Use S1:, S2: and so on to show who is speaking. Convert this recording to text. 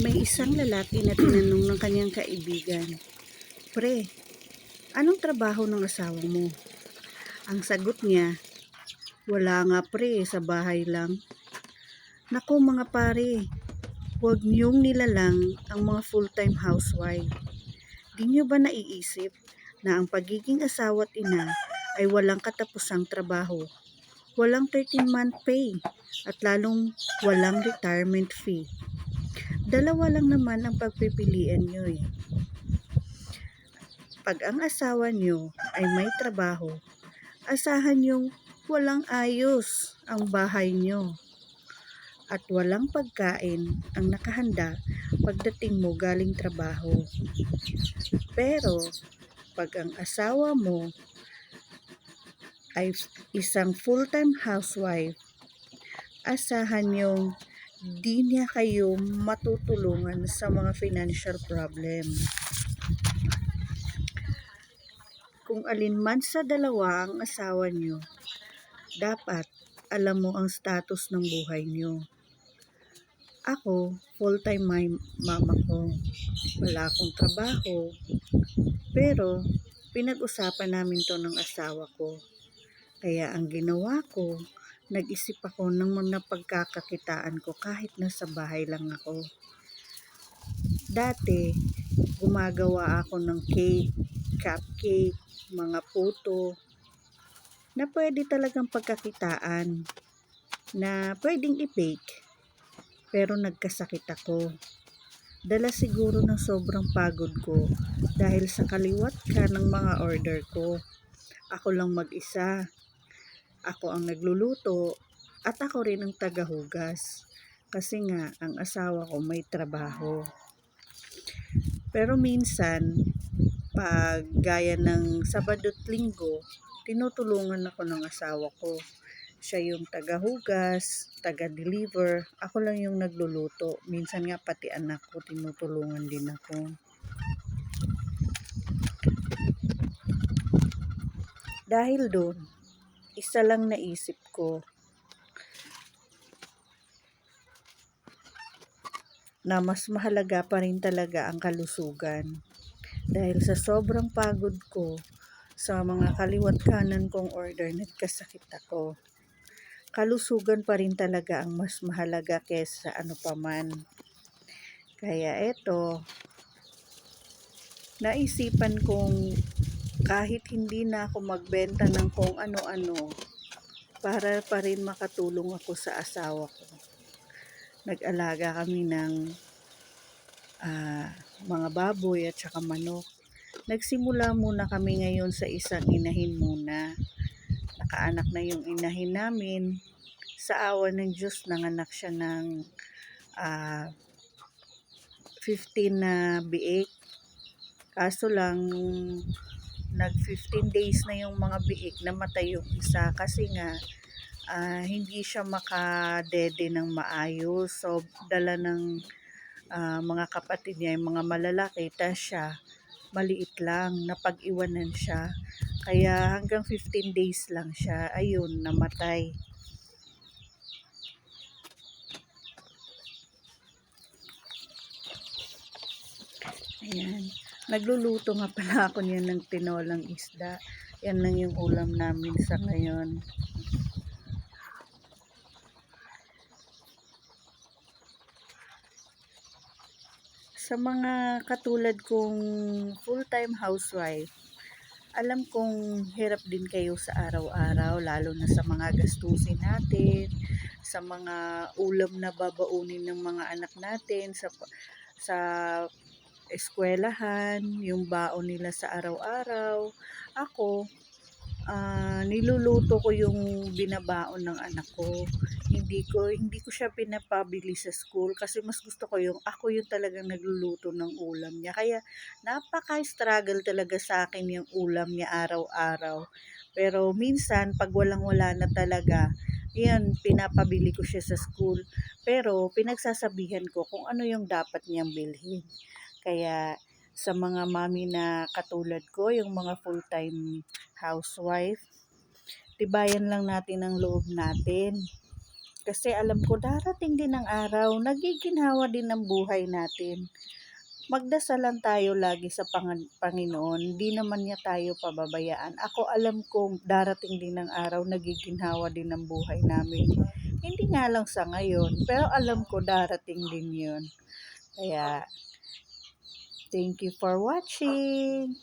S1: May isang lalaki na tinanong ng kanyang kaibigan, "Pre, anong trabaho ng asawa mo?" Ang sagot niya, "Wala nga pre, sa bahay lang." Naku mga pare, huwag niyong nilalang ang mga full-time housewife. Di niyo ba naiisip na ang pagiging asawa at ina ay walang katapusang trabaho, walang 13-month pay, at lalong walang retirement fee? Dalawa lang naman ang pagpipilian niyo eh. Pag ang asawa niyo ay may trabaho, asahan niyong walang ayos ang bahay niyo at walang pagkain ang nakahanda pagdating mo galing trabaho. Pero pag ang asawa mo ay isang full-time housewife, asahan niyong di niya kayo matutulungan sa mga financial problem. Kung alin man sa dalawa ang asawa niyo, dapat alam mo ang status ng buhay niyo. Ako, full-time mama ko. Wala akong trabaho. Pero, pinag-usapan namin to ng asawa ko. Kaya ang ginawa ko, nag-isip ako ng mga pagkakakitaan ko kahit nasa bahay lang ako. Dati, gumagawa ako ng cake, cupcake, mga puto, na pwede talagang pagkakitaan, na pwedeng i-bake. Pero nagkasakit ako. Dala siguro ng sobrang pagod ko dahil sa kaliwat ka ng mga order ko. Ako lang mag-isa. Ako ang nagluluto at ako rin ang tagahugas. Kasi nga, ang asawa ko may trabaho. Pero minsan, pag gaya ng Sabado at Linggo, tinutulungan ako ng asawa ko. Siya yung tagahugas, taga-deliver, ako lang yung nagluluto. Minsan nga pati anak ko tinutulungan din ako. Dahil doon, isa lang naisip ko, na mas mahalaga pa rin talaga ang kalusugan. Dahil sa sobrang pagod ko, sa mga kaliwat kanan kong order, nagkasakit ako. Kalusugan pa rin talaga ang mas mahalaga kesa ano paman. Kaya eto, naisipan kong kahit hindi na ako magbenta ng kung ano-ano, para pa rin makatulong ako sa asawa ko. Nag-alaga kami ng mga baboy at saka manok. Nagsimula muna kami ngayon sa isang inahin muna. Nakaanak na yung inahin namin. Sa awa ng Diyos, nanganak siya ng 15 na biik. Kaso lang, nag 15 days na yung mga biik, namatay yung isa kasi nga hindi siya makadede ng maayos. So, dala ng mga kapatid niya, yung mga malalaki, tas siya, maliit lang, napag-iwanan siya. Kaya hanggang 15 days lang siya, ayun, namatay. Ayan. Nagluluto nga pala ako niyan ng tinolang isda. Yan lang yung ulam namin sa ngayon. Sa mga katulad kong full-time housewife, alam kong hirap din kayo sa araw-araw, lalo na sa mga gastusin natin, sa mga ulam na babaunin ng mga anak natin, sa eskwelahan, yung baon nila sa araw-araw. Ako, niluluto ko yung binabaon ng anak ko. Hindi ko siya pinapabili sa school kasi mas gusto ko yung ako yung talagang nagluluto ng ulam niya. Kaya napaka-struggle talaga sa akin yung ulam niya araw-araw. Pero minsan pag walang-wala na talaga, yan, pinapabili ko siya sa school. Pero pinagsasabihan ko kung ano yung dapat niyang bilhin. Kaya sa mga mami na katulad ko, yung mga full-time housewife, tibayan lang natin ang loob natin. Kasi alam ko darating din ang araw, nagiginhawa din ang buhay natin. Magdasal lang tayo lagi sa Panginoon, hindi naman niya tayo pababayaan. Ako alam kong darating din ang araw, nagiginhawa din ang buhay namin. Hindi nga lang sa ngayon, pero alam ko darating din yun. Kaya, thank you for watching.